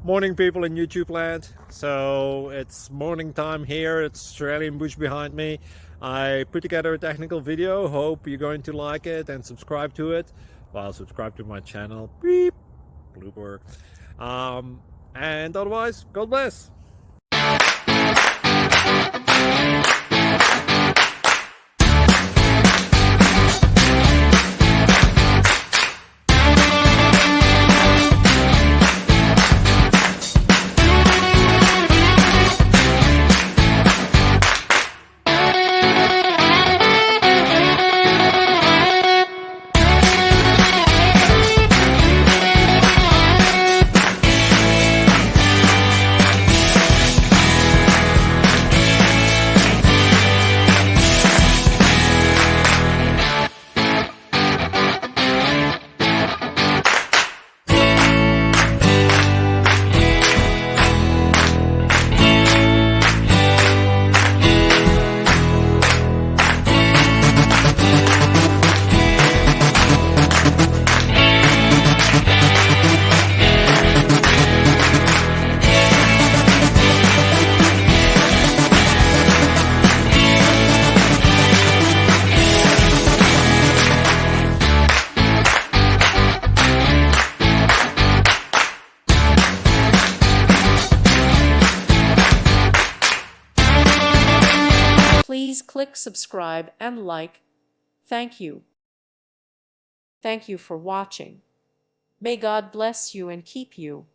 Morning, people in YouTube land. So it's morning time here. It's Australian bush behind me. I put together a technical video. Hope you're going to like it and subscribe to it. Well, subscribe to my channel. Beep. Blooper. And otherwise, God bless. Please click subscribe and like. Thank you. Thank you for watching. May God bless you and keep you.